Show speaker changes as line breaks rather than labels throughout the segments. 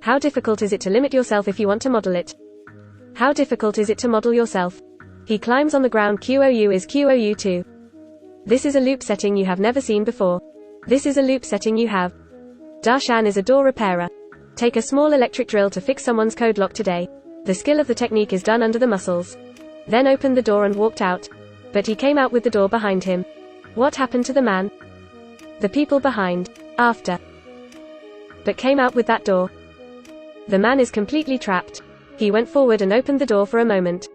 How difficult is it to limit yourself if you want to model it? How difficult is it to model yourself? He climbs on the ground. QOU is QOU too. This is a loop setting you have never seen before. This is a loop setting you have. Darshan is a door repairer. Take a small electric drill to fix someone's code lock today. The skill of the technique is done under the muscles. Then opened the door and walked out. But he came out with the door behind him. What happened to the man? The people behind. After. But came out with that door. The man is completely trapped. He went forward and opened the door for a moment.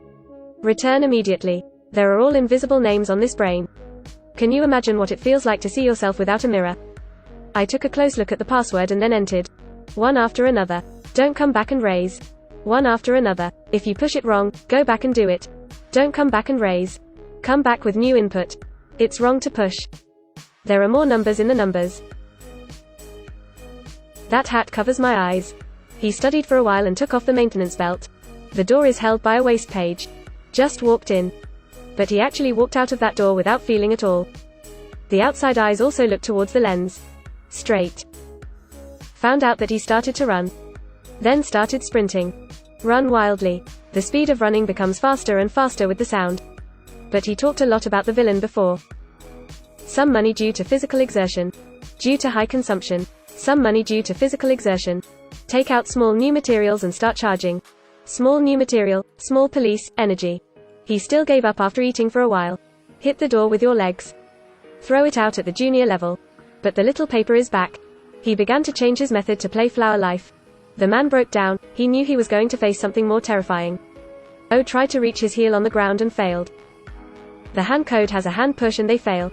Return immediately. There are all invisible names on this brain. Can you imagine what it feels like to see yourself without a mirror? I took a close look at the password and then entered. One after another. Don't come back and raise. One after another. If you push it wrong, go back and do it. Don't come back and raise. Come back with new input. It's wrong to push. There are more numbers in the numbers. That hat covers my eyes. He studied for a while and took off the maintenance belt. The door is held by a waste page. Just walked in. But he actually walked out of that door without feeling at all. The outside eyes also looked towards the lens. Straight. Found out that he started to run. Then started sprinting. Run wildly. The speed of running becomes faster and faster with the sound. But he talked a lot about the villain before. Some money due to physical exertion. Due to high consumption. Some money due to physical exertion. Take out small new materials and start charging. Small new material, small police, energy. He still gave up after eating for a while. Hit the door with your legs. Throw it out at the junior level. But the little paper is back. He began to change his method to play flower life. The man broke down. He knew he was going to face something more terrifying. Oh, tried to reach his heel on the ground and failed. The hand code has a hand push and they fail.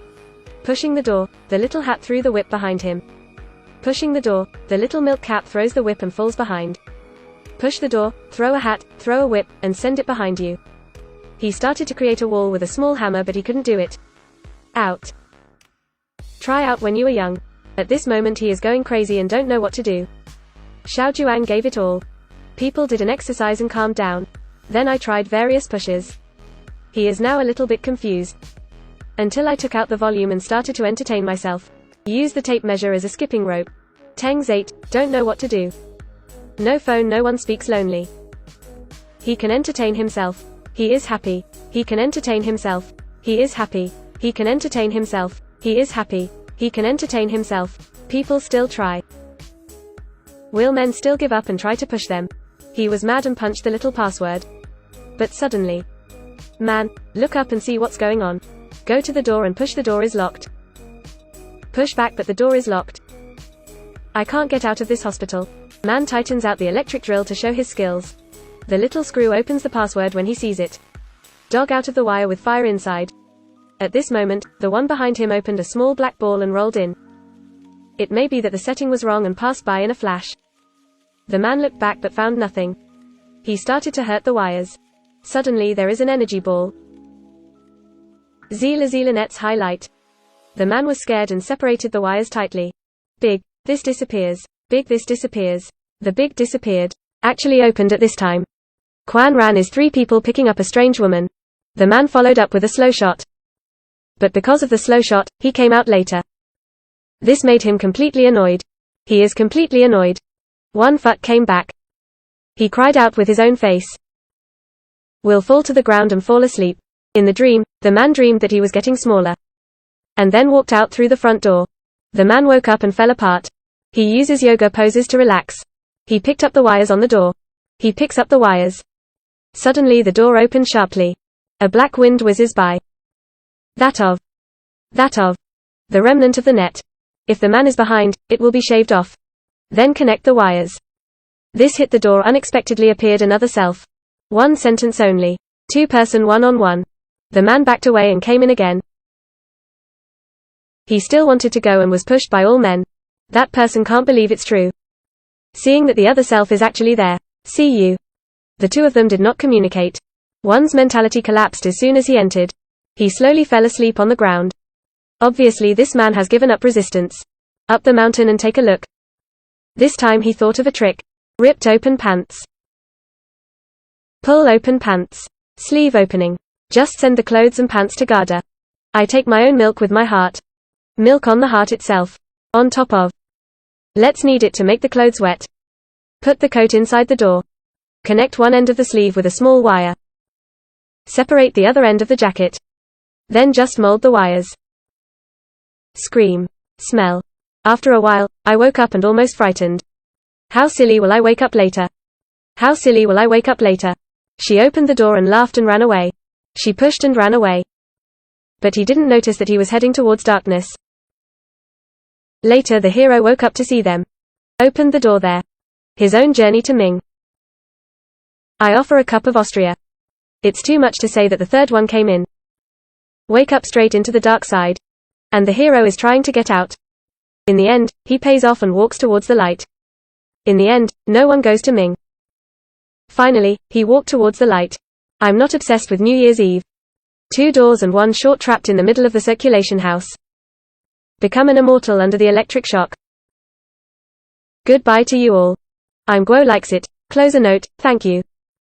Pushing the door, the little hat threw the whip behind him. Pushing the door, the little milk cap throws the whip and falls behind. Push the door, throw a hat, throw a whip, and send it behind you. He started to create a wall with a small hammer but he couldn't do it. Out. Try out when you were young. At this moment he is going crazy and don't know what to do. Xiao Juang gave it all. People did an exercise and calmed down. Then I tried various pushes. He is now a little bit confused. Until I took out the volume and started to entertain myself. Use the tape measure as a skipping rope. Teng's 8, don't know what to do. No phone, no one speaks lonely. He can entertain himself. He is happy. He can entertain himself. He is happy. He can entertain himself. He is happy. He can entertain himself. People still try. Will men still give up and try to push them? He was mad and punched the little password. But suddenly. Man, look up and see what's going on. Go to the door and push. The door is locked. Push back but the door is locked. I can't get out of this hospital. Man tightens out the electric drill to show his skills. The little screw opens the password when he sees it. Dog out of the wire with fire inside. At this moment, the one behind him opened a small black ball and rolled in. It may be that the setting was wrong and passed by in a flash. The man looked back but found nothing. He started to hurt the wires. Suddenly there is an energy ball. Zila Net's highlight. The man was scared and separated the wires tightly. Big, this disappears. Big, this disappears. The big disappeared. Actually opened at this time. Quan Ran is 3 people picking up a strange woman. The man followed up with a slow shot. But because of the slow shot, he came out later. This made him completely annoyed. He is completely annoyed. One foot came back. He cried out with his own face. Will fall to the ground and fall asleep. In the dream, the man dreamed that he was getting smaller. And then walked out through the front door. The man woke up and fell apart. He uses yoga poses to relax. He picked up the wires on the door. He picks up the wires. Suddenly the door opens sharply. A black wind whizzes by. That of the remnant of the net. If the man is behind, it will be shaved off. Then connect the wires. This hit the door. Unexpectedly appeared another self. 1 sentence only. 2-person one-on-one. The man backed away and came in again. He still wanted to go and was pushed by all men. That person can't believe it's true. Seeing that the other self is actually there. See you. The 2 of them did not communicate. One's mentality collapsed as soon as he entered. He slowly fell asleep on the ground. Obviously this man has given up resistance. Up the mountain and take a look. This time he thought of a trick. Ripped open pants. Pull open pants. Sleeve opening. Just send the clothes and pants to Garda. I take my own milk with my heart. Milk on the heart itself. On top of. Let's knead it to make the clothes wet. Put the coat inside the door. Connect one end of the sleeve with a small wire. Separate the other end of the jacket. Then just mold the wires. Scream. Smell. After a while, I woke up and almost frightened. How silly, will I wake up later? How silly, will I wake up later? She opened the door and laughed and ran away. She pushed and ran away. But he didn't notice that he was heading towards darkness. Later the hero woke up to see them. Opened the door there. His own journey to Ming. I offer a cup of Austria. It's too much to say that the third one came in. Wake up straight into the dark side. And the hero is trying to get out. In the end, he pays off and walks towards the light. In the end, no one goes to Ming. Finally, he walked towards the light. I'm not obsessed with New Year's Eve. 2 doors and 1 short trapped in the middle of the circulation house. Become an immortal under the electric shock. Goodbye to you all. I'm Guo likes it. Close a note, thank you.